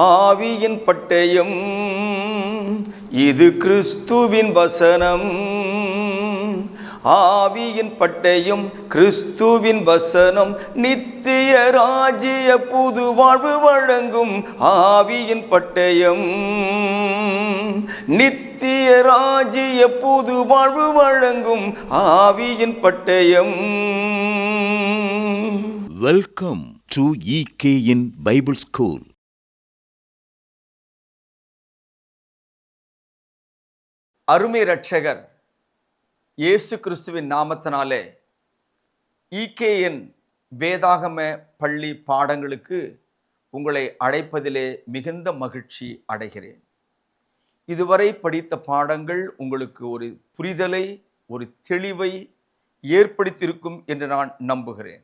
ஆவியின் பட்டயம் இது கிறிஸ்துவின் வசனம். ஆவியின் பட்டயம் கிறிஸ்துவின் வசனம் நித்திய ராஜ்ய புது வாழ்வு வழங்கும். ஆவியின் பட்டயம் நித்திய ராஜ்ய புது வாழ்வு வழங்கும். ஆவியின் பட்டயம். Welcome to EKN Bible school. அருமை இரட்சகர் இயேசு கிறிஸ்துவின் நாமத்தினாலே EKN வேதாகம பள்ளி பாடங்களுக்கு உங்களை அழைப்பதிலே மிகுந்த மகிழ்ச்சி அடைகிறேன். இதுவரை படித்த பாடங்கள் உங்களுக்கு ஒரு புரிதலை, ஒரு தெளிவை ஏற்படுத்தியிருக்கும் என்று நான் நம்புகிறேன்.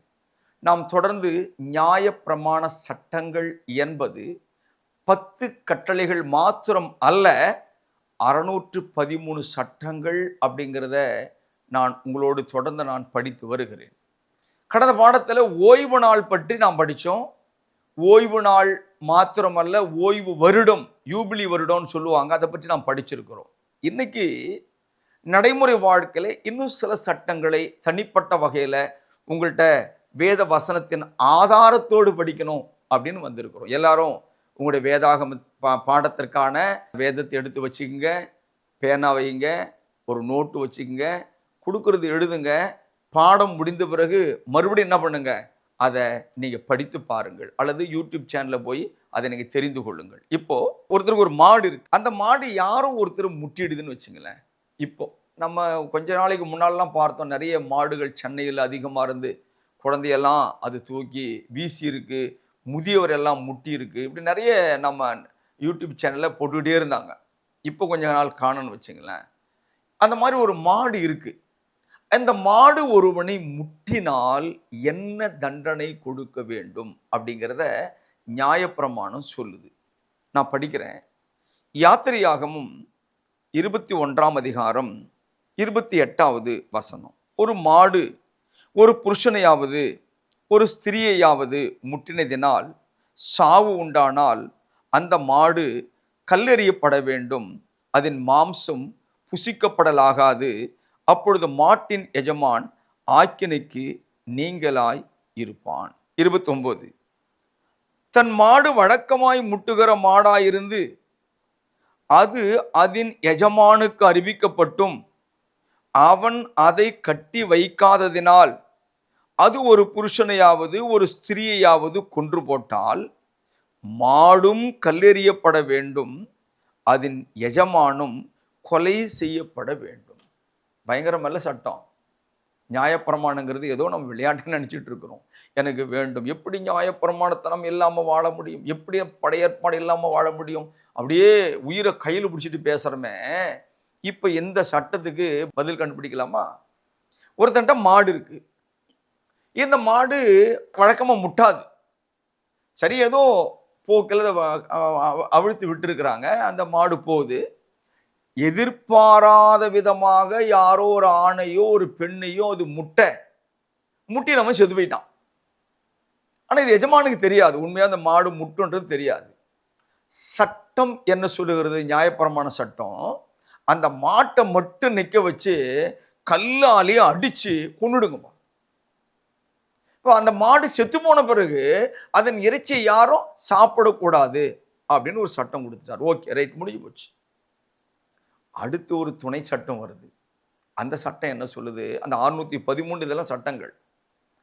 நாம் தொடர்ந்து நியாயப்பிரமாண சட்டங்கள் என்பது 10 கட்டளைகள் மாத்திரம் அல்ல, 613 சட்டங்கள் அப்படிங்கிறத நான் உங்களோடு தொடர்ந்து படித்து வருகிறேன். கடந்த பாடத்தில் ஓய்வு நாள் பற்றி நாம் படித்தோம். ஓய்வு நாள் மாத்திரமல்ல, ஓய்வு வருடம், யூபிலி வருடம்னு சொல்லுவாங்க, அதை பற்றி நாம் படிச்சிருக்கிறோம். இன்னைக்கு நடைமுறை வாழ்க்கையில் இன்னும் சில சட்டங்களை தனிப்பட்ட வகையில் உங்கள்கிட்ட வேத வசனத்தின் ஆதாரத்தோடு படிக்கணும் அப்படின்னு வந்திருக்கிறோம். எல்லாரும் உங்களுடைய வேதாகம பாடத்திற்கான வேதத்தை எடுத்து வச்சுக்கோங்க, பேனா வைங்க, ஒரு நோட்டு வச்சுக்கோங்க, கொடுக்கறது எழுதுங்க. பாடம் முடிந்த பிறகு மறுபடியும் என்ன பண்ணுங்க, அதை நீங்கள் படித்து பாருங்கள், அல்லது யூடியூப் சேனலில் போய் அதை நீங்கள் தெரிந்து கொள்ளுங்கள். இப்போது ஒருத்தருக்கு ஒரு மாடு இருக்குது. அந்த மாடு யாரும் ஒருத்தர் முட்டிடுதுன்னு வச்சுங்களேன். இப்போது நம்ம கொஞ்ச நாளைக்கு முன்னாலெலாம் பார்த்தோம், நிறைய மாடுகள் சென்னையில் அதிகமாக இருந்து குழந்தையெல்லாம் அது தூக்கி வீசி இருக்குது, முதியவர் எல்லாம் முட்டி இருக்குது, இப்படி நிறைய நம்ம யூடியூப் சேனலில் போட்டுக்கிட்டே இருந்தாங்க. இப்போ கொஞ்ச நாள் காணன்னு வச்சுங்களேன். அந்த மாதிரி ஒரு மாடு இருக்குது. அந்த மாடு ஒருவனை முட்டினால் என்ன தண்டனை கொடுக்க வேண்டும் அப்படிங்கிறத நியாயப்பிரமாணம் சொல்லுது. நான் படிக்கிறேன். யாத்திரையாகமும் 21ஆம் அதிகாரம் 28வது வசனம். ஒரு மாடு ஒரு புருஷனையாவது ஒரு ஸ்திரியையாவது முட்டினதினால் சாவு உண்டானால் அந்த மாடு கல்லெறியப்பட வேண்டும், அதன் மாம்சம் புசிக்கப்படலாகாது. அப்பொழுது மாட்டின் எஜமான் ஆக்கினைக்கு நீங்களாய் இருப்பான். 29. தன் மாடு வழக்கமாய் முட்டுகிற மாடாயிருந்து அது அதன் எஜமானுக்கு அறிவிக்கப்பட்டும் அவன் அதை கட்டி வைக்காததினால் அது ஒரு புருஷனையாவது ஒரு ஸ்திரியையாவது கொன்று போட்டால் மாடும் கல்லெறியப்பட வேண்டும், அதன் எஜமானும் கொலை செய்யப்பட வேண்டும். பயங்கரமல்ல சட்டம். நியாயப்பிரமாணங்கிறது ஏதோ நம்ம விளையாட்டுன்னு நினச்சிட்டு இருக்கிறோம். எனக்கு வேண்டும், எப்படி நியாயப்பிரமாணத்தை நம்ம இல்லாமல் வாழ முடியும், எப்படி படையேற்பாடு இல்லாமல் வாழ முடியும், அப்படியே உயிரை கையில் பிடிச்சிட்டு பேசுகிறோமே. இப்போ இந்த சட்டத்துக்கு பதில் கண்டுபிடிக்கலாமா? ஒருத்தன்ட்ட மாடு இருக்குது. இந்த மாடு வழக்கமாக முட்டாது. சரி, ஏதோ போக்கில் அவிழ்த்து விட்டுருக்குறாங்க. அந்த மாடு போகுது. எதிர்பாராத விதமாக யாரோ ஒரு ஆணையோ ஒரு பெண்ணையோ அது முட்டி நம்ம செத்து போயிட்டான். ஆனால் இது எஜமானுக்கு தெரியாது, உண்மையாக அந்த மாடு முட்டுன்றது தெரியாது. சட்டம் என்ன சொல்லுகிறது? நியாயப்பிரமாண சட்டம் அந்த மாட்டை மட்டும் நிற்க வச்சு கல்லாலேயே அடித்து கொன்னுடுங்கம்மா. இப்போ அந்த மாடு செத்து போன பிறகு அதன் இறைச்சியை யாரும் சாப்பிடக்கூடாது அப்படின்னு ஒரு சட்டம் கொடுத்துட்டார். ஓகே, ரைட், முடிஞ்சு போச்சு. அடுத்து ஒரு துணை சட்டம் வருது. அந்த சட்டம் என்ன சொல்லுது? அந்த 613 இதெல்லாம் சட்டங்கள்,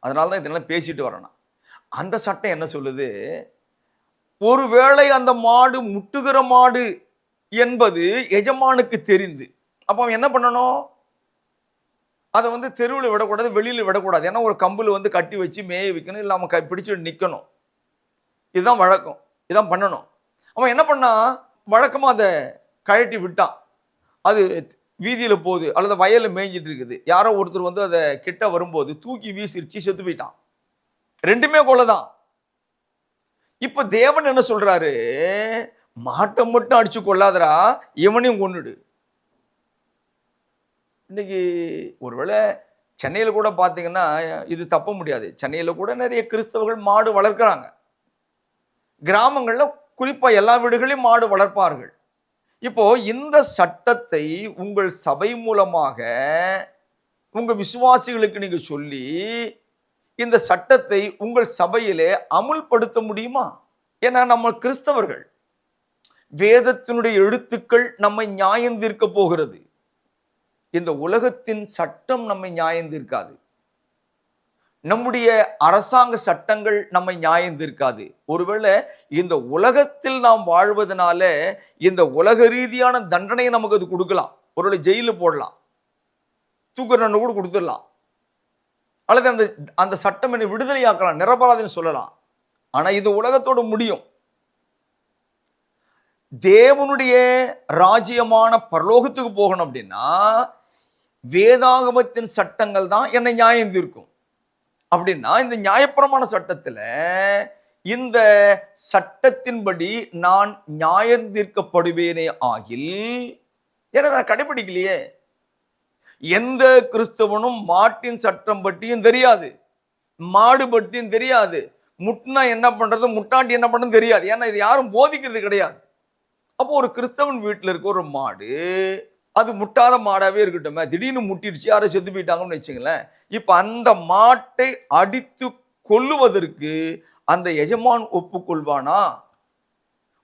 அதனால தான் இதெல்லாம் பேசிட்டு வரணும். அந்த சட்டம் என்ன சொல்லுது? ஒருவேளை அந்த மாடு முட்டுகிற மாடு என்பது எஜமானுக்கு தெரிந்து, அப்போ அவன் என்ன பண்ணணும்? அதை தெருவில் விடக்கூடாது, வெளியில் விடக்கூடாது. ஏன்னா ஒரு கம்பில் கட்டி வச்சு மேய வைக்கணும், இல்லை அவன் பிடிச்சிட்டு நிற்கணும். இதுதான் வழக்கம், இதான் பண்ணணும். அவன் என்ன பண்ணான்? வழக்கமாக அதை கழட்டி விட்டான். அது வீதியில் போகுது அல்லது வயலில் மேய்ஞ்சிட்டு இருக்குது. யாரோ ஒருத்தர் அதை கிட்ட வரும்போது தூக்கி வீசிடுச்சு, செத்து போயிட்டான். ரெண்டுமே கொலை தான். இப்போ தேவன் என்ன சொல்றாரு? மாட்டை மட்டும் அடிச்சு கொள்ளாதரா, இவனையும் கொன்னுடு. இன்னைக்கு ஒருவேளை சென்னையில் கூட பார்த்தீங்கன்னா இது தப்ப முடியாது. சென்னையில் கூட நிறைய கிறிஸ்தவர்கள் மாடு வளர்க்குறாங்க. கிராமங்களில் குறிப்பா எல்லா வீடுகளிலும் மாடு வளர்ப்பார்கள். இப்போ இந்த சட்டத்தை உங்கள் சபை மூலமாக உங்க விசுவாசிகளுக்கு நீங்க சொல்லி இந்த சட்டத்தை உங்கள் சபையிலே அமுல்படுத்த முடியுமா? ஏன்னா நம்ம கிறிஸ்தவர்கள், வேதத்தினுடைய எழுத்துக்கள் நம்மை நியாயந்தீர்க்க போகிறது. இந்த உலகத்தின் சட்டம் நம்மை நியாயந்தீர்க்காது. நம்முடைய அரசாங்க சட்டங்கள் நம்மை நியாயந்தீர்க்காது. ஒருவேளை இந்த உலகத்தில் நாம் வாழ்வதனால இந்த உலக ரீதியான தண்டனையை நமக்கு அது கொடுக்கலாம். ஒருவேளை ஜெயிலில் போடலாம், தூக்கு தண்டனை கூட கொடுத்துடலாம், அல்லது அந்த அந்த சட்டம் என்னை விடுதலையாக்கலாம், நிரபராதின்னு சொல்லலாம். ஆனா இது உலகத்தோடு முடியும். தேவனுடைய ராஜ்யமான பரலோகத்துக்கு போகணும் அப்படின்னா வேதாகமத்தின் சட்டங்கள் தான் என்னை நியாயம் தீர்க்கும். அப்படின்னா இந்த நியாயப்பிரமாண சட்டத்தில் இந்த சட்டத்தின்படி நான் நியாயம் தீர்க்கப்படுவேனே ஆகில், ஏன்னா நான் கடைபிடிக்கலையே. எந்த கிறிஸ்தவனும் மாட்டின் சட்டம் பற்றியும் தெரியாது, மாடு பற்றியும் தெரியாது, முட்டினா என்ன பண்றது, முட்டாண்டி என்ன பண்றது தெரியாது. ஏன்னா இது யாரும் போதிக்கிறது கிடையாது. அப்போ ஒரு கிறிஸ்தவன் வீட்டில் இருக்க ஒரு மாடு, அது முட்டாத மாடாவே இருக்கட்டும், திடீர்னு முட்டிடுச்சு, யாரும் செத்து போயிட்டாங்கன்னு வச்சுங்களேன். இப்ப அந்த மாட்டை அடித்து கொல்லுவதற்கு அந்த எஜமான் ஒப்புக்கொள்வானா?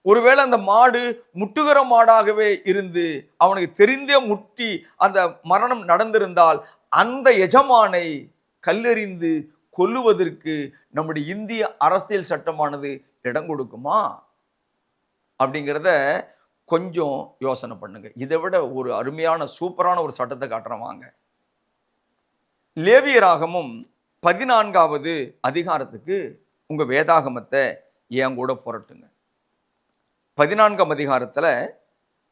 ஒருவேளை அந்த மாடு முட்டுகிற மாடாகவே இருந்து அவனுக்கு தெரிந்தே முட்டி அந்த மரணம் நடந்திருந்தால் அந்த எஜமானை கல்லெறிந்து கொல்லுவதற்கு நம்முடைய இந்திய அரசியல் சட்டமானது இடம் கொடுக்குமா? அப்படிங்கிறத கொஞ்சம் யோசனை பண்ணுங்க. இதை விட ஒரு அருமையான சூப்பரான ஒரு சட்டத்தை காட்டுறேன் வாங்க. லேவியராகமும் 14வது அதிகாரத்துக்கு உங்க வேதாகமத்தை என் கூட புரட்டுங்க. 14ஆம் அதிகாரத்தில்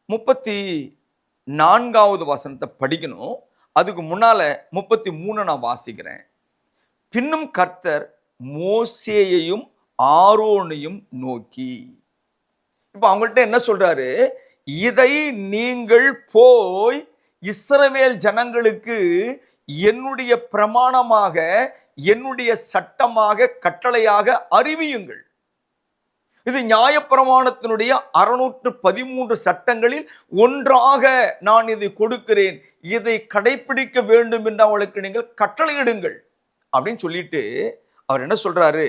34வது வசனத்தை படிக்கணும். அதுக்கு முன்னால 33 நான் வாசிக்கிறேன். பின்னும் கர்த்தர் மோசேயையும் ஆரோனையும் நோக்கி, இப்ப அவங்கள்ட்ட என்ன சொல்றாரு? இதை நீங்கள் போய் இஸ்ரவேல் ஜனங்களுக்கு என்னுடைய பிரமாணமாக, என்னுடைய சட்டமாக, கட்டளையாக அறிவியுங்கள். இது நியாயப்பிரமாணத்தினுடைய 613 சட்டங்களில் ஒன்றாக நான் இதை கொடுக்கிறேன், இதை கடைபிடிக்க வேண்டும் என்று அவளுக்கு நீங்கள் கட்டளையிடுங்கள் அப்படின்னு சொல்லிட்டு அவர் என்ன சொல்றாரு?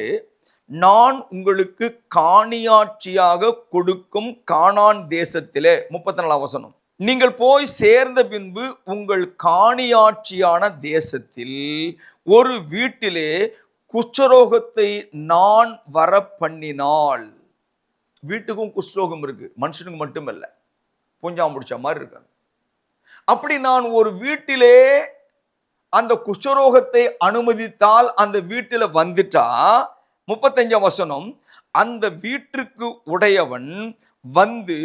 நான் உங்களுக்கு காணியாட்சியாக கொடுக்கும் கானான் தேசத்திலே, 34 வசனம், நீங்கள் போய் சேர்ந்த பின்பு உங்கள் காணியாட்சியான தேசத்தில் ஒரு வீட்டிலே குஷ்டரோகத்தை நான் வர பண்ணினால், வீட்டுக்கும் குஷ்டரோகம் இருக்கு, மனுஷனுக்கு மட்டுமல்ல, பூஞ்சா முடிச்ச மாதிரி இருக்காது. அப்படி நான் ஒரு வீட்டிலே அந்த குஷ்டரோகத்தை அனுமதித்தால் அந்த வீட்டில் வந்துட்டா, 35ஆம் வசனம், அந்த வீட்டிற்கு உடையவன் வந்து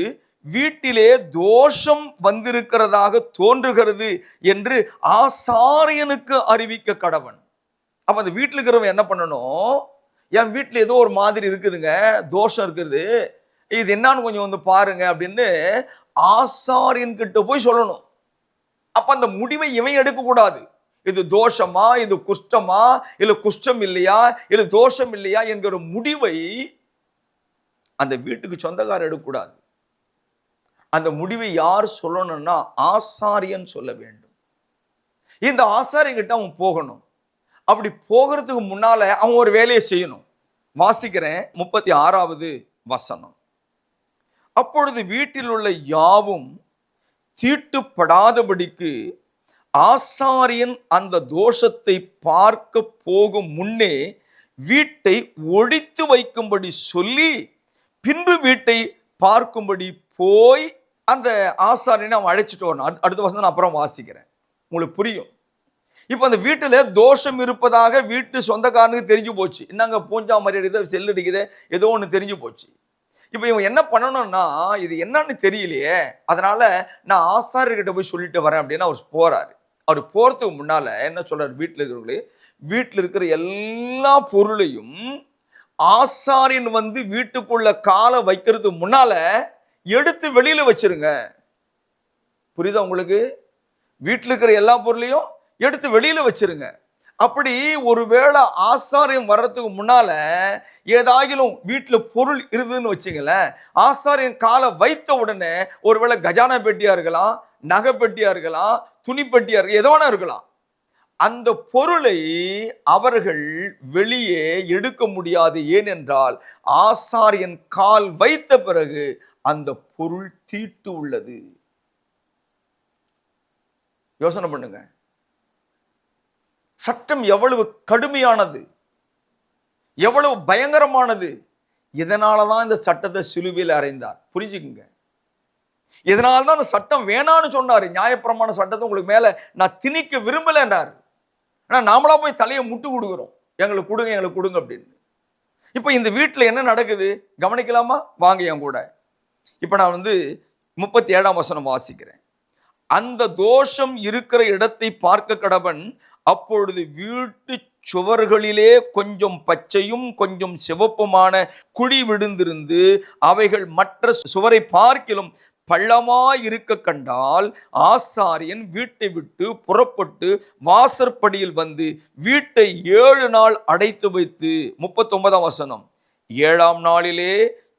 வீட்டிலே தோஷம் வந்திருக்கிறதாக தோன்றுகிறது என்று ஆசாரியனுக்கு அறிவிக்க கடவன். அப்ப அந்த வீட்டில் இருக்கிறவன் என்ன பண்ணணும்? என் வீட்டில் ஏதோ ஒரு மாதிரி இருக்குதுங்க, தோஷம் இருக்குது, இது என்னன்னு கொஞ்சம் வந்து பாருங்க அப்படின்னு ஆசாரியன் கிட்ட போய் சொல்லணும். அப்ப அந்த முடிவை இவன் எடுக்கக்கூடாது. இது தோஷமா, இது குஷ்டமா, இல்ல குஷ்டம் இல்லையா, இல்ல தோஷம் இல்லையா என்கிற முடிவை அந்த வீட்டுக்கு சொந்தக்காரர் எடுக்கக்கூடாது. அந்த முடிவை யார் சொல்லணும்னா ஆசாரியன் சொல்ல வேண்டும். இந்த ஆசாரியன் கிட்ட அவன் போகணும். அப்படி போகிறதுக்கு முன்னால அவன் ஒரு வேலையை செய்யணும். வாசிக்கிறேன் 36வது வசனம். அப்பொழுது வீட்டில் உள்ள யாவும் தீட்டுப்படாதபடிக்கு ஆசாரியன் அந்த தோஷத்தை பார்க்க போகும் முன்னே வீட்டை ஒழித்து வைக்கும்படி சொல்லி பின்பு வீட்டை பார்க்கும்படி போய் அந்த ஆசாரியனை அவன் அழைச்சிட்டு வரணும். அடுத்த வசனம் நான் அப்புறம் வாசிக்கிறேன், உங்களுக்கு புரியும். இப்போ அந்த வீட்டில் தோஷம் இருப்பதாக வீட்டு சொந்தக்காரனுக்கு தெரிஞ்சு போச்சு. என்னங்க பூஞ்சா மரியாதை செல்லடிக்குது, ஏதோ ஒன்று தெரிஞ்சு போச்சு. இப்போ இவன் என்ன பண்ணணும்னா, இது என்னன்னு தெரியலையே, அதனால நான் ஆசாரியர்கிட்ட போய் சொல்லிட்டு வரேன் அப்படின்னு அவர் போறாரு. அவர் போறதுக்கு முன்னால என்ன சொல்றாரு? வீட்டில் இருக்கிறவங்களே, வீட்டில் இருக்கிற எல்லா பொருளையும் ஆசாரியன் வந்து வீட்டுக்குள்ள காலை வைக்கிறதுக்கு முன்னால எடுத்து வெளியில வச்சிருங்க. புரியுதா உங்களுக்கு? வீட்டில் இருக்கிற எல்லா பொருளையும் எடுத்து வெளியில வச்சிருங்க. அப்படி ஒருவேளை ஆசாரியம் வர்றதுக்கு முன்னால ஏதாகிலும் வீட்டில் பொருள் இருந்ததுன்னு வச்சுங்களேன், ஆசாரியன் காலை வைத்த உடனே ஒருவேளை கஜானா பெட்டியா இருக்கலாம், நகை பெட்டியா இருக்கலாம், துணி பெட்டியா இருக்கலாம், எது வேணா இருக்கலாம். அந்த பொருளை அவர்கள் வெளியே எடுக்க முடியாது. ஏனென்றால் ஆசாரியன் கால் வைத்த பிறகு அந்த பொருள் தீட்டு உள்ளது. யோசனை பண்ணுங்க, சட்டம் எவ்வளவு கடுமையானது, எவ்வளவு பயங்கரமானது. இதனாலதான் இந்த சட்டத்தை சிலுவையில் அறைந்தார். புரிஞ்சுக்குங்க. இதனால்தான் அந்த சட்டம் வேணான்னு சொன்னாரு. நியாயப்பிரமாண சட்டத்தை உங்களுக்கு மேல நான் திணிக்க விரும்பலன்றாரு. ஆனா நாமளா போய் தலையை முட்டு கொடுக்குறோம், எங்களுக்கு கொடுங்க எங்களுக்கு கொடுங்க அப்படின்னு. இப்ப இந்த வீட்டில் என்ன நடக்குது கவனிக்கலாமா? வாங்க என் கூட. இப்ப நான் 37ஆம் வசனம் வாசிக்கிறேன். அந்த தோஷம் இருக்கிற இடத்தை பார்க்க கடவன். அப்பொழுது வீட்டு சுவர்களிலே கொஞ்சம் பச்சையும் கொஞ்சம் சிவப்புமான குழி விழுந்திருந்து அவைகள் மற்ற சுவரை பார்க்கிலும் பள்ளமாய் இருக்க கண்டால் ஆசாரியன் வீட்டை விட்டு புறப்பட்டு வாசற்படியில் வந்து வீட்டை 7 நாள் அடைத்து வைத்து, 39ஆம் வசனம், 7ஆம் நாளிலே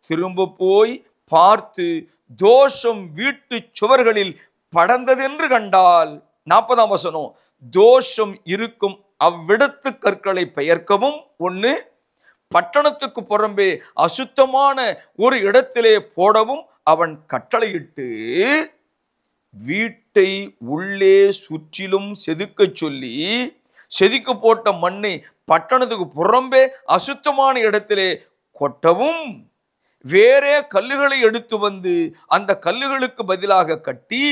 திரும்ப போய் பார்த்து தோஷம் வீட்டு சுவர்களில் படர்ந்ததென்று கண்டால், 40ஆம் வசனம், தோஷம் இருக்கும் அவ்விடத்து கற்களை பெயர்க்கவும், 1 பட்டணத்துக்கு புறம்பே அசுத்தமான ஒரு இடத்திலே போடவும் அவன் கட்டளையிட்டு வீட்டை உள்ளே சுற்றிலும் செதுக்க சொல்லி, செதுக்க போட்ட மண்ணை பட்டணத்துக்கு புறம்பே அசுத்தமான இடத்திலே கொட்டவும், வேறே கல்லுகளை எடுத்து வந்து அந்த கல்லுகளுக்கு பதிலாக கட்டி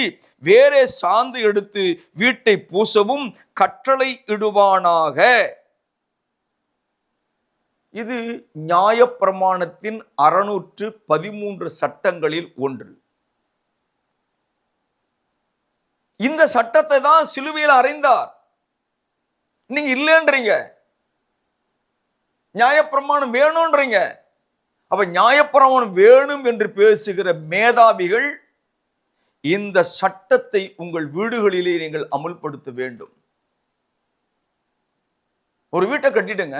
வேறே சாந்து எடுத்து வீட்டை பூசவும் கட்டளை இடுவானாக. இது நியாயப்பிரமாணத்தின் 613 சட்டங்களில் ஒன்று. இந்த சட்டத்தை தான் சிலுவையில் அறைந்தார். நீங்க இல்லைன்றீங்க, நியாயப்பிரமாணம் வேணும்ன்றீங்க. அப்ப நியாயப்பிரமாணம் வேணும் என்று பேசுகிற மேதாவிகள் இந்த சட்டத்தை உங்கள் வீடுகளிலே நீங்கள் அமுல்படுத்த வேண்டும். ஒரு வீட்டை கட்டிடுங்க.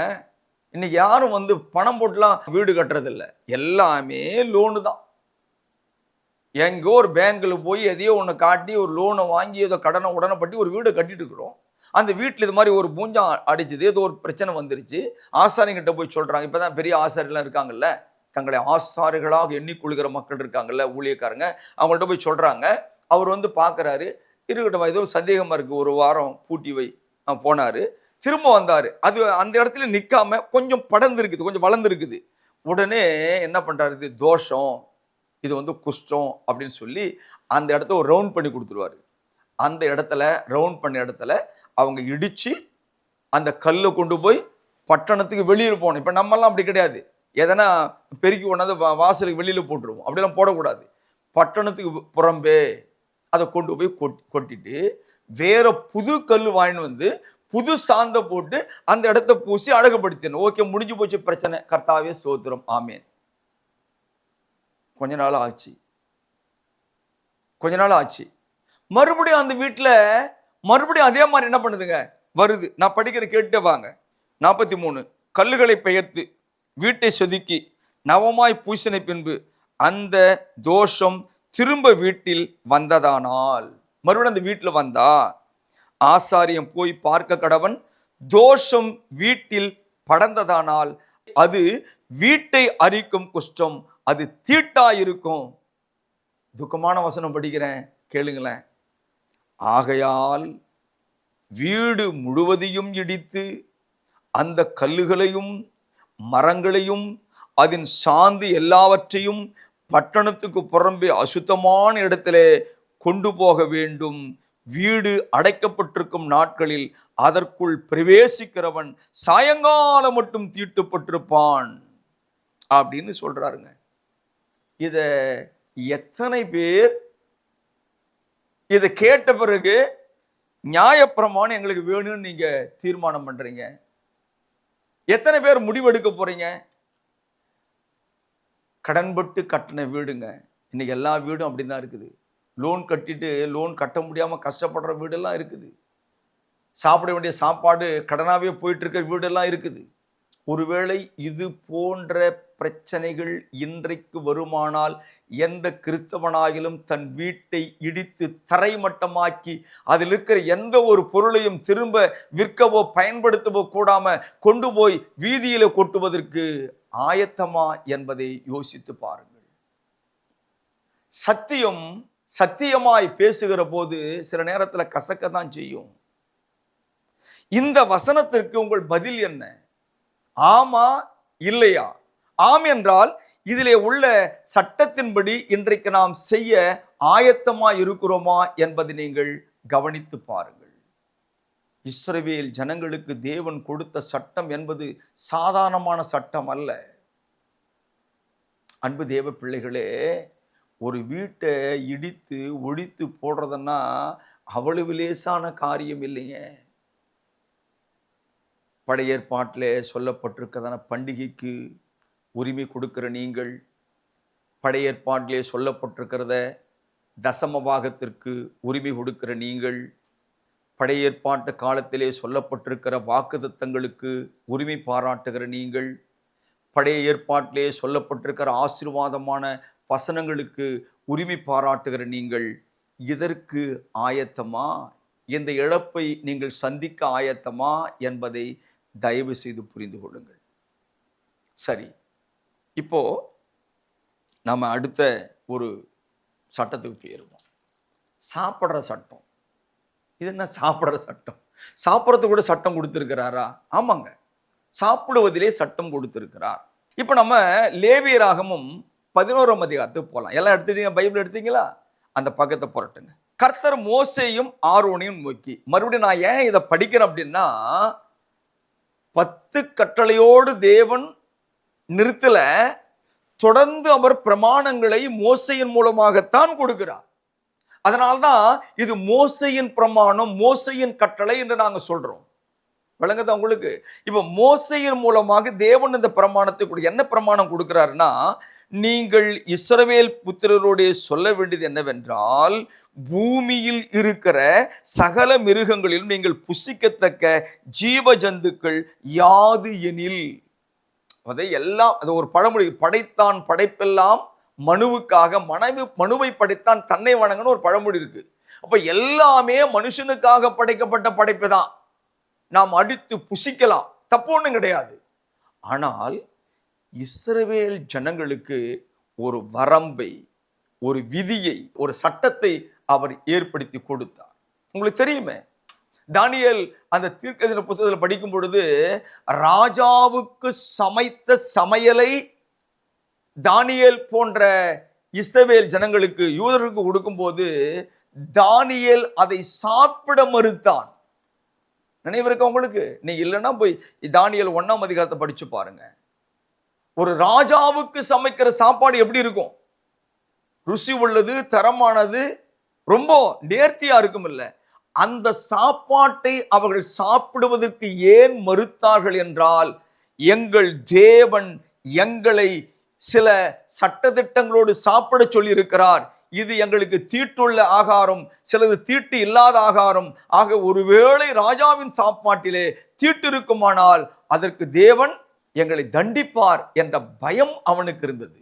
இன்னைக்கு யாரும் பணம் போட்டுலாம் வீடு கட்டுறதில்ல, எல்லாமே லோனு தான். எங்கோ ஒரு பேங்க்ல போய் எதையோ ஒன்று காட்டி ஒரு லோனை வாங்கி ஏதோ கடனை உடனே பட்டி ஒரு வீடை கட்டிட்டு இருக்கிறோம். அந்த வீட்டில் இது மாதிரி ஒரு பூஞ்சம் அடிச்சுது, ஏதோ ஒரு பிரச்சனை வந்துருச்சு. ஆசாரிகிட்ட போய் சொல்றாங்க. இப்பதான் பெரிய ஆசாரியெல்லாம் இருக்காங்கல்ல, தங்களை ஆசாரிகளாக எண்ணிக்கொள்கிற மக்கள் இருக்காங்கல்ல, ஊழியக்காரங்க, அவங்கள்ட்ட போய் சொல்றாங்க. அவர் பார்க்கறாரு, இருக்கட்டும் ஏதோ சந்தேகமா இருக்கு, ஒரு வாரம் பூட்டி வை. போனாரு, திரும்ப வந்தாரு. அது அந்த இடத்துல நிற்காம கொஞ்சம் படர்ந்துருக்குது, கொஞ்சம் வளர்ந்துருக்குது. உடனே என்ன பண்றாரு, இது தோஷம், இது குஷ்டம் அப்படின்னு சொல்லி அந்த இடத்த ஒரு ரவுண்ட் பண்ணி கொடுத்துருவாரு. அந்த இடத்துல ரவுண்ட் பண்ண இடத்துல அவங்க இடிச்சு அந்த கல்லை கொண்டு போய் பட்டணத்துக்கு வெளியில் போகணும். இப்போ நம்மெல்லாம் அப்படி கிடையாது, எதனா பெருக்கி கொண்டாந்து வாசலுக்கு வெளியில் போட்டுருவோம். அப்படிலாம் போடக்கூடாது. பட்டணத்துக்கு புறம்பே அதை கொண்டு போய் கொட்டிட்டு வேற புது கல் வாங்கிட்டு புது சாந்த போட்டு அந்த இடத்த பூசி அழகுபடுத்தணும். ஓகே, முடிஞ்சு போச்சு பிரச்சனை. கர்த்தாவே ஸ்தோத்திரம், ஆமேன். கொஞ்ச நாள் ஆச்சு. மறுபடியும் அந்த வீட்டில் மறுபடியும் அதே மாதிரி என்ன பண்ணுதுங்க, வருது. நான் படிக்கிற கேட்டு வாங்க. 43, கல்லுகளை பெயர்த்து வீட்டை செதுக்கி நவமாய் பூசின பின்பு அந்த தோஷம் திரும்ப வீட்டில் வந்ததானால், மறுபடியும் அந்த வீட்டில் வந்தா ஆசாரியம் போய் பார்க்க கடவன். தோஷம் வீட்டில் படர்ந்ததானால் அது வீட்டை அரிக்கும் குஷ்டம், அது தீட்டாயிருக்கும். துக்கமான வசனம் படிக்கிறேன், கேளுங்களேன். ஆகையால் வீடு முழுவதையும் இடித்து அந்த கல்லுகளையும் மரங்களையும் அதன் சாந்து எல்லாவற்றையும் பட்டணத்துக்கு புறம்பே அசுத்தமான இடத்திலே கொண்டு போக வேண்டும். வீடு அடைக்கப்பட்டிருக்கும் நாட்களில் அதற்குள் பிரவேசிக்கிறவன் சாயங்காலம் மட்டும் தீட்டுப்பட்டிருப்பான் அப்படின்னு சொல்றாருங்க. இத எத்தனை பேர் இதை கேட்ட பிறகு நியாயப்பிரமாணம் எங்களுக்கு வேணும்னு நீங்க தீர்மானம் பண்றீங்க? எத்தனை பேர் முடிவெடுக்க போறீங்க? கடன்பட்டு கட்டின வீடுங்க, இன்னைக்கு எல்லா வீடும் அப்படிதான் இருக்குது. லோன் கட்டிட்டு லோன் கட்ட முடியாம கஷ்டப்படுற வீடெல்லாம் இருக்குது. சாப்பிட வேண்டிய சாப்பாடு கடனாவே போயிட்டு இருக்கிற வீடெல்லாம் இருக்குது. ஒருவேளை இது போன்ற பிரச்சனைகள் இன்றைக்கு வருமானால் எந்த கிறிஸ்தவனாகிலும் தன் வீட்டை இடித்து தரைமட்டமாக்கி அதில் இருக்கிற எந்த ஒரு பொருளையும் திரும்ப விற்கவோ பயன்படுத்தவோ கூடாம கொண்டு போய் வீதியில கொட்டுவதற்கு ஆயத்தமா என்பதை யோசித்து பாருங்கள். சத்தியம் சத்தியமாய் பேசுகிற போது சில நேரத்தில் கசக்க தான் செய்யும். இந்த வசனத்திற்கு உங்கள் பதில் என்ன? ஆமா இல்லையா? ஆம் என்றால் இதிலே உள்ள சட்டத்தின்படி இன்றைக்கு நாம் செய்ய ஆயத்தமா இருக்கிறோமா என்பதை நீங்கள் கவனித்து பாருங்கள். இஸ்ரவேல் ஜனங்களுக்கு தேவன் கொடுத்த சட்டம் என்பது சாதாரணமான சட்டம் அல்ல. அன்பு தேவ பிள்ளைகளே, ஒரு வீட்டை இடித்து ஒழித்து போடுறதுன்னா அவ்வளவு லேசான காரியம் இல்லைங்க. பழைய ஏற்பாட்டில் சொல்லப்பட்டிருக்கிறதான பண்டிகைக்கு உரிமை கொடுக்கிற நீங்கள், பழைய ஏற்பாட்டிலே சொல்லப்பட்டிருக்கிறத தசம பாகத்திற்கு உரிமை கொடுக்கிற நீங்கள், பழைய ஏற்பாட்டு காலத்திலே சொல்லப்பட்டிருக்கிற வாக்குத்தத்தங்களுக்கு உரிமை பாராட்டுகிற நீங்கள், பழைய ஏற்பாட்டிலே சொல்லப்பட்டிருக்கிற ஆசீர்வாதமான வசனங்களுக்கு உரிமை பாராட்டுகிற நீங்கள், இதற்கு ஆயத்தமா? இந்த இழப்பை நீங்கள் சந்திக்க ஆயத்தமா என்பதை தயவு செய்து புரிந்து கொள்ளுங்கள். சரி, இப்போ நம்ம அடுத்த ஒரு சட்டத்துக்கு போயிருவோம். சாப்பிட்ற சட்டம். இது என்ன சாப்பிட்ற சட்டம்? சாப்பிட்றது கூட சட்டம் கொடுத்திருக்கிறாரா? ஆமாங்க, சாப்பிடுவதிலே சட்டம் கொடுத்திருக்கிறார். இப்போ நம்ம லேவியராகமும் 11ஆம் அதிகாரத்துக்கு போகலாம். எல்லாம் எடுத்துட்டீங்க? பைபிள் எடுத்தீங்களா? அந்த பக்கத்தை புரட்டுங்க. கர்த்தர் மோசேயும் ஆரோனையும் நோக்கி, மறுபடியும் நான் ஏன் இதை படிக்கிறேன் அப்படின்னா, 10 கட்டளையோடு தேவன் நிறுத்தல, தொடர்ந்து அவர் பிரமாணங்களை மோசையின் மூலமாகத்தான் கொடுக்கிறார். அதனால்தான் இது மோசையின் பிரமாணம், மோசையின் கட்டளை என்று நாங்க சொல்றோம். விளங்குதா உங்களுக்கு? இப்ப மோசையின் மூலமாக தேவன் இந்த பிரமாணத்தை என்ன பிரமாணம் கொடுக்கிறாருன்னா, நீங்கள் இஸ்ரவேல் புத்திரரோடே சொல்ல வேண்டியது என்னவென்றால், பூமியில் இருக்கிற சகல மிருகங்களிலும் நீங்கள் புசிக்கத்தக்க ஜீவ ஜந்துக்கள் யாது எனில், அதை எல்லாம், அது ஒரு பழமொழி, படைத்தான் படைப்பெல்லாம் மனுவுக்காக, மனுவை படைத்தான் தன்னை வணங்கன்னு ஒரு பழமொழி இருக்கு. அப்ப எல்லாமே மனுஷனுக்காக படைக்கப்பட்ட படைப்பு தான். நாம் அடித்து புசிக்கலாம், தப்பு ஒன்றும் கிடையாது. ஆனால் இஸ்ரவேல் ஜனங்களுக்கு ஒரு வரம்பை, ஒரு விதியை, ஒரு சட்டத்தை அவர் ஏற்படுத்தி கொடுத்தார். உங்களுக்கு தெரியுமே, தானியேல் அந்த தீர்க்கதரிசன புத்தகத்தில் படிக்கும் பொழுது, ராஜாவுக்கு சமைத்த சமையலை தானியேல் போன்ற இஸ்ரவேல் ஜனங்களுக்கு, யூதருக்கு கொடுக்கும்போது தானியேல் அதை சாப்பிட மறுத்தான். நினைவு இருக்க உங்களுக்கு? நீ இல்லைன்னா போய் தானியேல் 1ஆம் அதிகாரத்தை படிச்சு பாருங்க. ஒரு ராஜாவுக்கு சமைக்கிற சாப்பாடு எப்படி இருக்கும்? ருசி உள்ளது, தரமானது, ரொம்ப நேர்த்தியா இருக்கும் இல்ல? அந்த சாப்பாட்டை அவர்கள் சாப்பிடுவதற்கு ஏன் மறுத்தார்கள் என்றால், எங்கள் தேவன் எங்களை சில சட்டதிட்டங்களோடு சாப்பிட சொல்லி இருக்கிறார். இது எங்களுக்கு தீட்டுள்ள ஆகாரம், சிலது தீட்டு இல்லாத ஆகாரம். ஆக ஒருவேளை ராஜாவின் சாப்பாட்டிலே தீட்டு இருக்குமானால் அதற்கு தேவன் எங்களை தண்டிப்பார் என்ற பயம் அவனுக்கு இருந்தது.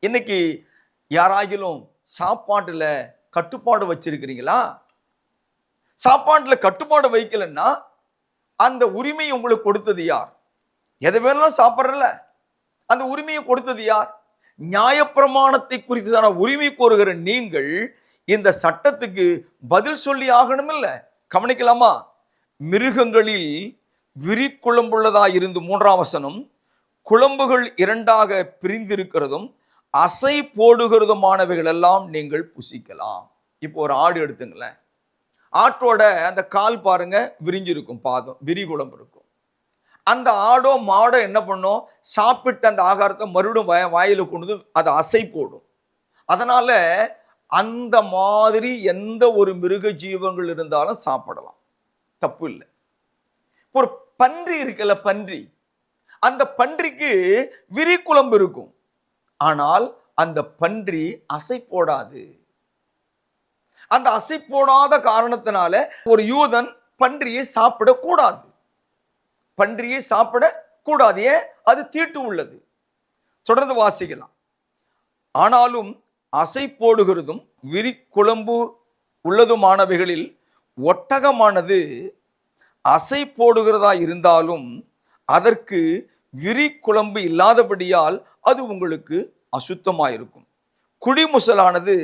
இன்னைக்கு யாராகிலும் சாப்பாட்டுல கட்டுப்பாடு வச்சிருக்கிறீங்களா? சாப்பாட்டுல கட்டுப்பாடு வைக்கலன்னா அந்த உரிமை உங்களுக்கு கொடுத்தது யார்? எதை வேணாலும் சாப்பிட்றல, அந்த உரிமையை கொடுத்தது யார்? நியாயப்பிரமாணத்தை குறித்துதான உரிமை கோருகிற நீங்கள் இந்த சட்டத்துக்கு பதில் சொல்லி ஆகணும் இல்ல? கவனிக்கலாமா? மிருகங்களில் விரிக்குழம்புள்ளதாய் இருந்து, 3ஆம் வசனம், குழம்புகள் 2ஆக பிரிந்திருக்கிறதும் அசை போடுகிறதுமானவைகள் எல்லாம் நீங்கள் புசிக்கலாம். இப்போ ஒரு ஆடு எடுத்துங்களேன். ஆட்டோட அந்த கால் பாருங்க, விரிஞ்சிருக்கும், பாதம் விரிகுழம்பு இருக்கும். அந்த ஆடோ மாடோ என்ன பண்ணும்? சாப்பிட்டு அந்த ஆகாரத்தை மறுபடியும் வாயில கொண்டு அதை அசை போடும். அதனால அந்த மாதிரி எந்த ஒரு மிருக ஜீவங்கள் இருந்தாலும் சாப்பிடலாம், தப்பு இல்லை. ஒரு பன்றி இருக்குல்ல, பன்றி, அந்த பன்றிக்கு விரிக்குழம்பு இருக்கும், ஆனால் அந்த பன்றி அசை போடாது. அந்த அசை போடாத காரணத்தினால ஒரு யூதன் பன்றியை சாப்பிடக்கூடாது. பன்றியை சாப்பிடக்கூடாது. ஏன்? அது தீட்டு உள்ளது. தொடர்ந்து வாசிக்கலாம். ஆனாலும் அசை போடுகிறதும் விரி குழம்பு உள்ளதுமானவைகளில் ஒட்டகமானது அசை போடுகிறதா இருந்தாலும் அதற்கு விரி குழம்பு இல்லாதபடியால் அது உங்களுக்கு அசுத்தமாயிருக்கும். குடிமுசலானது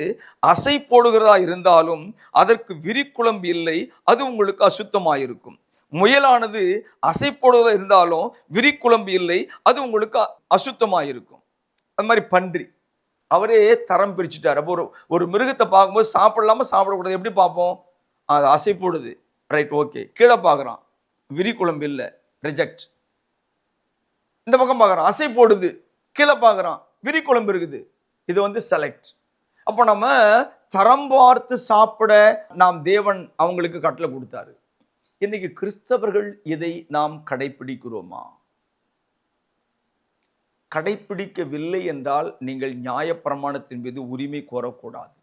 அசை போடுகிறதா இருந்தாலும் அதற்கு விரி குழம்பு இல்லை, அது உங்களுக்கு அசுத்தமாயிருக்கும். முயலானது அசை போடுகிறதா இருந்தாலும் விரி குழம்பு இல்லை, அது உங்களுக்கு அசுத்தமாயிருக்கும். அது மாதிரி பன்றி அவரே தரம் பிரிச்சுட்டார். அப்போ ஒரு மிருகத்தை பார்க்கும்போது சாப்பிடலாமா சாப்பிடக்கூடாது எப்படி பார்ப்போம்? அது அசை போடுது, ரைட், ஓகே. கீழே பார்க்குறான், விரி குழம்பு இல்லை, ரிஜெக்ட். இந்த பக்கம் பார்க்குறான், அசை போடுது, கீழே பார்க்குறான், விரி குழம்பு இருக்குது, இது செலக்ட். அப்போ நம்ம தரம் பார்த்து சாப்பிட நாம் தேவன் அவங்களுக்கு கட்டளை கொடுத்தாரு. இன்னைக்கு கிறிஸ்தவர்கள் இதை நாம் கடைபிடிக்கிறோமா? கடைபிடிக்கவில்லை என்றால் நீங்கள் நியாயப்பிரமாணத்தின் மீது உரிமை கோரக்கூடாது.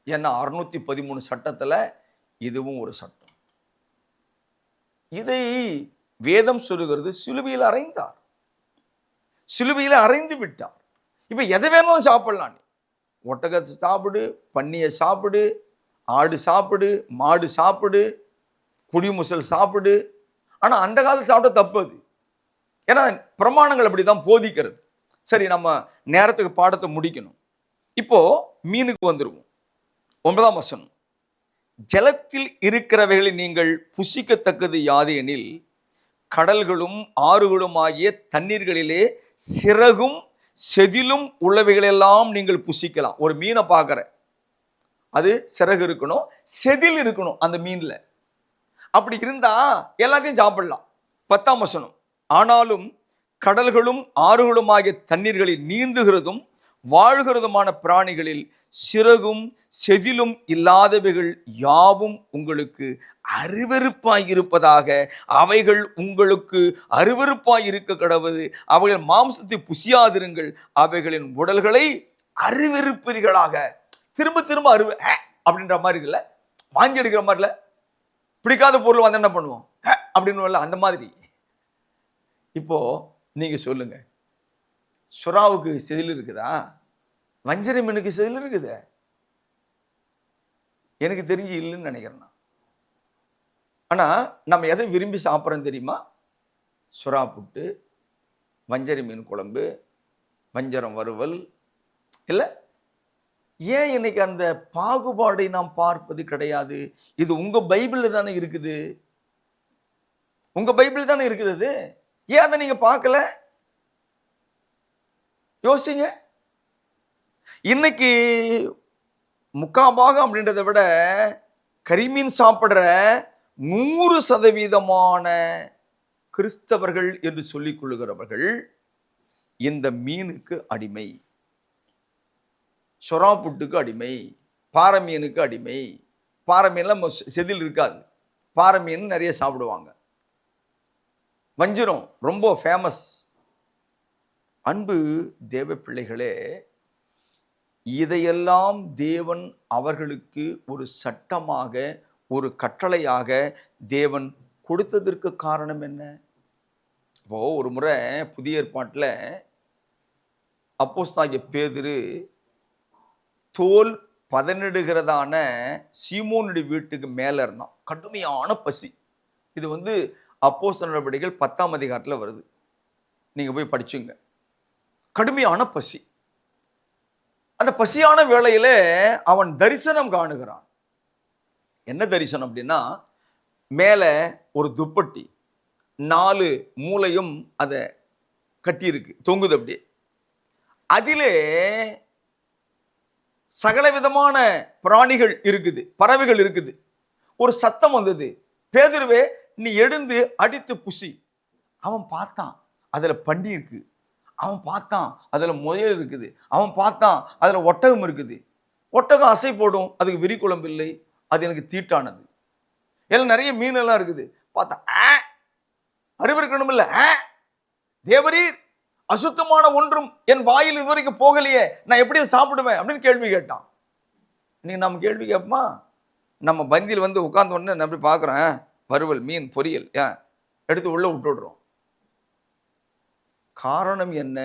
ஏன்னா 613 சட்டத்தில் இதுவும் ஒரு சட்டம். இதை வேதம் சொல்லுகிறது, சிலுவையில் அறைந்தார், சிலுவையில் அறைந்து விட்டார். இப்போ எதை வேணாலும் சாப்பிடலாம். நீ ஒட்டகத்தை சாப்பிடு, பன்னியை சாப்பிடு, ஆடு சாப்பிடு, மாடு சாப்பிடு, குடிமுசல் சாப்பிடு. ஆனால் அந்த காலத்தில் சாப்பிட தப்பு அது. ஏன்னா பிரமாணங்கள் அப்படி தான் போதிக்கிறது. சரி, நம்ம நேரத்துக்கு பாடத்தை முடிக்கணும். இப்போ மீனுக்கு வந்துடுவோம். 9ஆம் வசனம், ஜலத்தில் இருக்கிறவைகளை நீங்கள் புசிக்கத்தக்கது யாது எனில் கடல்களும் ஆறுகளும் ஆகிய தண்ணீர்களிலே சிறகும் செதிலும் உள்ளவைகளெல்லாம் நீங்கள் புசிக்கலாம். ஒரு மீனை பார்க்குற, அது சிறகு இருக்கணும், செதில் இருக்கணும் அந்த மீனில். அப்படி இருந்தா எல்லாத்தையும் சாப்பிடலாம். 10ஆம் வசனம், ஆனாலும் கடல்களும் ஆறுகளும் ஆகிய தண்ணீர்களில் நீந்துகிறதும் வாழ்கிறதுமான பிராணிகளில் சிறகும் செதிலும் இல்லாதவைகள் யாவும் உங்களுக்கு அருவருப்பாயிருப்பதாக அவைகள் உங்களுக்கு அருவருப்பாயிருக்க கடவுது. அவைகள் மாம்சத்தை புசியாதிருங்கள், அவைகளின் உடல்களை அருவருப்பீர்களாக. திரும்ப திரும்ப அப்படின்ற மாதிரி இருக்குல்ல, வாங்கி எடுக்கிற மாதிரில. பிடிக்காத பொருள் வந்து என்ன பண்ணுவோம் அப்படின்னு அந்த மாதிரி. இப்போ நீங்க சொல்லுங்க, சுறாவுக்கு செதில் இருக்குதா? வஞ்சரை மீனுக்கு செதில் இருக்குது? எனக்கு தெரிஞ்சு இல்லைன்னு நினைக்கிறேன். ஆனா நம்ம எதை விரும்பி சாப்பிட்றோம் தெரியுமா? சுறா புட்டு, வஞ்சரை மீன் குழம்பு, வஞ்சரம் வறுவல் இல்லை. ஏன் இன்னைக்கு அந்த பாகுபாடை நாம் பார்ப்பது கிடையாது? இது உங்க பைபிளில் தானே இருக்குது, உங்க பைபிள் தானே இருக்குது. அது ஏன் அதை நீங்க பார்க்கல? யோசிங்க. இன்னைக்கு முக்காபாகம் அப்படின்றத விட கரிமீன் சாப்பிடுற 100% கிறிஸ்தவர்கள் என்று சொல்லிக் கொள்ளுகிறவர்கள் இந்த மீனுக்கு அடிமை, சொரா புட்டுக்கு அடிமை, பாறை மீனுக்கு அடிமை. பாறை மீன்லாம் செதில் இருக்காது, பாறை மீன் நிறைய சாப்பிடுவாங்க. வஞ்சிரம் ரொம்ப ஃபேமஸ். அன்பு தேவ பிள்ளைகளே, இதையெல்லாம் தேவன் அவர்களுக்கு ஒரு சட்டமாக, ஒரு கட்டளையாக தேவன் கொடுத்ததற்கு காரணம் என்ன? இப்போ ஒரு முறை புதிய ஏற்பாட்டில் அப்போஸ்தலனாகிய பேதுரு தோல் பதனிடுகிறதான சீமோனுடைய வீட்டுக்கு மேலே இருந்தான். கடுமையான பசி. இது அப்போஸ்தலர் நடவடிக்கைகள் 10ஆம் அதிகாரத்தில் வருது, நீங்க போய் படிச்சுங்க. கடுமையான பசி. அந்த பசியான வேளையில அவன் தரிசனம் காணுகிறான். என்ன தரிசனம் அப்படின்னா, மேலே ஒரு துப்பட்டி 4 மூலையும் அதை கட்டியிருக்கு, தொங்குது அப்படியே. அதிலே சகல விதமான பிராணிகள் இருக்குது, பறவைகள் இருக்குது. ஒரு சத்தம் வந்தது, பேதுருவே நீ எழுந்து அடித்து புசி. அவன் பார்த்தான், அதுல பண்டி இருக்கு. அவன் பார்த்தான், அதுல முயல் இருக்குது. அவன் பார்த்தான், அதுல ஒட்டகம் இருக்குது. ஒட்டகம் அசை போடும், அதுக்கு விரி குழம்பு இல்லை, அது எனக்கு தீட்டானது. எல்லாம் நிறைய மீன் எல்லாம் இருக்குது. பார்த்தா அறிவு இருக்கணும் இல்ல, தேவரீர் அசுத்தமான ஒன்றும் என் வாயில் இதுவரைக்கும் போகலையே, நான் எப்படி சாப்பிடுவேன் அப்படின்னு கேள்வி கேட்டான். இன்னைக்கு நம்ம கேள்வி கேட்போமா? நம்ம பந்தியில் உட்கார்ந்த உடனே நான் அப்படி பார்க்குறேன், வறுவல், மீன், பொரியல் எடுத்து உள்ள விட்டுடுறோம். காரணம் என்ன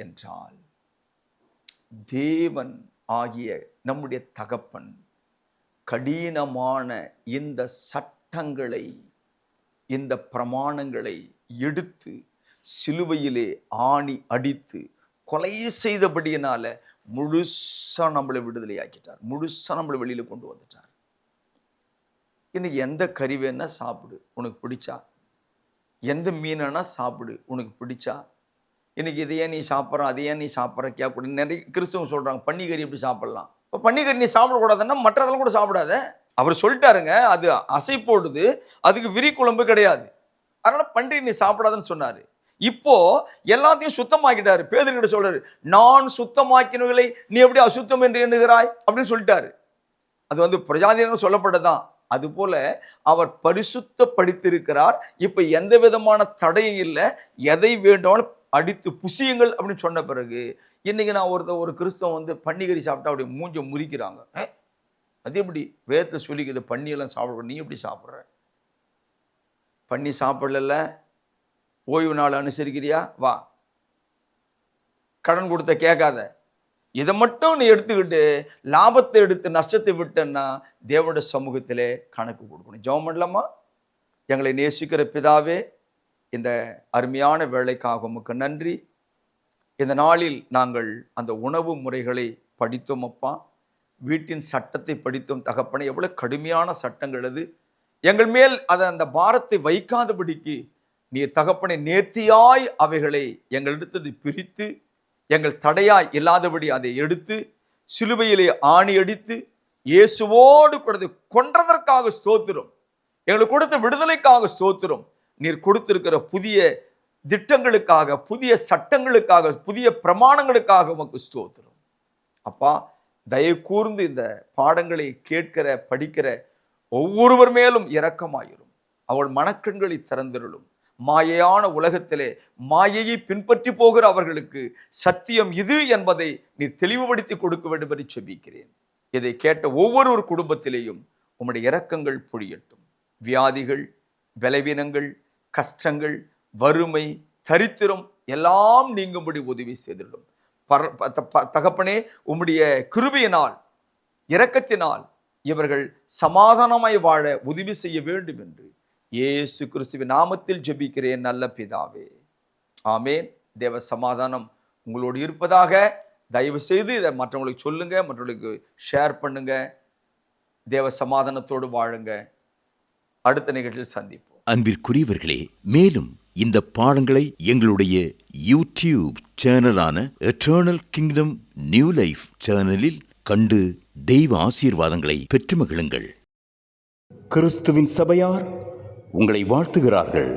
என்றால், தேவன் ஆகிய நம்முடைய தகப்பன் கடினமான இந்த சட்டங்களை, இந்த பிரமாணங்களை எடுத்து சிலுவையிலே ஆணி அடித்து கொலை செய்தபடியினால முழுசா நம்மளை விடுதலை ஆக்கிட்டார். முழுசா நம்மளை வெளியில கொண்டு வந்துட்டார். இன்னைக்கு எந்த கறி வேணா சாப்பிடு உனக்கு பிடிச்சா, எந்த மீனா சாப்பிடு உனக்கு பிடிச்சா. இன்னைக்கு இதையே நீ சாப்பிட்ற, அதையே நீ சாப்பிட்ற கேட்க நிறைய கிறிஸ்தவங்க சொல்றாங்க, பன்னிக்கறி எப்படி சாப்பிடலாம். இப்போ பன்னிக்கறி நீ சாப்பிடக்கூடாதுன்னா மற்றதெல்லாம் கூட சாப்பிடாத. அவர் சொல்லிட்டாருங்க, அது அசை போடுது, அதுக்கு விரி குழம்பு கிடையாது, அதனால பன்றி நீ சாப்பிடாதுன்னு சொன்னாரு. இப்போ எல்லாத்தையும் சுத்தமாக்கிட்டாரு. பேதுருகிட்ட சொல்றாரு, நான் சுத்தமாக்கினவர்களை நீ எப்படி அசுத்தம் என்று எண்ணுகிறாய் அப்படின்னு சொல்லிட்டாரு. அது பிரஜாதிகள் சொல்லப்பட்டதான். அதுபோல அவர் பரிசுத்தப்படுத்தியிருக்கிறார். இப்ப எந்த விதமான தடையும் இல்லை, எதை வேண்டாலும் அடித்து புசியுங்கள் அப்படின்னு சொன்ன பிறகு இன்னைக்கு நான் ஒரு கிறிஸ்தவன் பன்னிக்கறி சாப்பிட்டா அப்படி மூஞ்ச முறிக்கிறாங்க. அது எப்படி வேதத்தை சொல்லிக்குது, பன்னியெல்லாம் சாப்பிட, நீ எப்படி சாப்பிட்ற? பன்னி சாப்பிடல, ஓய்வு நாள் அனுசரிக்கிறியா, வா. கடன் கொடுத்த கேட்காத, இதை மட்டும் நீ எடுத்துக்கிட்டு லாபத்தை எடுத்து நஷ்டத்தை விட்டன்னா தேவனுடைய சமூகத்திலே கணக்கு கொடுக்கணும். ஜெபம் பண்ணலாமா? எங்களை நேசிக்கிற பிதாவே, இந்த அருமையான வேலைக்காக உமக்கு நன்றி. இந்த நாளில் நாங்கள் அந்த உணவு முறைகளை படித்தோம் அப்பா, வீட்டின் சட்டத்தை படித்தோம் தகப்பனே. எவ்வளவு கடுமையான சட்டங்கள் அது. எங்கள் மேல் அந்த பாரத்தை வைக்காதபடிக்கு நீர் தகப்பனை நேர்த்தியாய் அவைகளை எங்களிடத்து பிரித்து, எங்கள் தடையாய் இல்லாதபடி அதை எடுத்து சிலுவையிலே ஆணி அடித்து இயேசுவோடு கொடுத்து கொன்றதற்காக ஸ்தோத்திரம். எங்களுக்கு கொடுத்த விடுதலைக்காக ஸ்தோத்திரம். நீர் கொடுத்திருக்கிற புதிய திட்டங்களுக்காக, புதிய சட்டங்களுக்காக, புதிய பிரமாணங்களுக்காக உமக்கு ஸ்தோத்திரம். அப்பா, தயவு கூர்ந்து இந்த பாடங்களை கேட்கிற படிக்கிற ஒவ்வொருவர் மேலும் இரக்கமாயிரும். அவள் மனக்கண்களை திறந்திருளும். மாயையான உலகத்திலே மாயையை பின்பற்றி போகிற அவர்களுக்கு சத்தியம் இது என்பதை நீ தெளிவுபடுத்தி கொடுக்க வேண்டும் என்று செபிக்கிறேன். இதை கேட்ட ஒவ்வொரு குடும்பத்திலேயும் உம்முடைய இரக்கங்கள் பொழியட்டும். வியாதிகள், பலவீனங்கள், கஷ்டங்கள், வறுமை, தரித்திரம் எல்லாம் நீங்கும்படி உதவி செய்திடும். தகப்பனே, உம்முடைய கிருபையினால், இரக்கத்தினால் இவர்கள் சமாதானமாய் வாழ உதவி செய்ய வேண்டும் என்று இயேசு கிறிஸ்துவின் நாமத்தில் ஜெபிக்கிறேன் நல்ல பிதாவே, ஆமேன். தேவ சமாதானம் உங்களோடு இருப்பதாக. தயவு செய்து இதை மற்றவங்களுக்கு சொல்லுங்க, மற்றவங்களுக்கு ஷேர் பண்ணுங்க. தேவ சமாதானத்தோடு வாழுங்க. அடுத்த நிகழ்ச்சியில் சந்திப்போம். அன்பிற்குரியவர்களே, மேலும் இந்த பாடங்களை எங்களுடைய யூடியூப் சேனலான எட்டர்னல் கிங்டம் நியூ லைஃப் சேனலில் கண்டு தெய்வ ஆசீர்வாதங்களை பெற்று மகிழுங்கள். கிறிஸ்துவின் சபையார் உங்களை வாழ்த்துகிறார்கள்.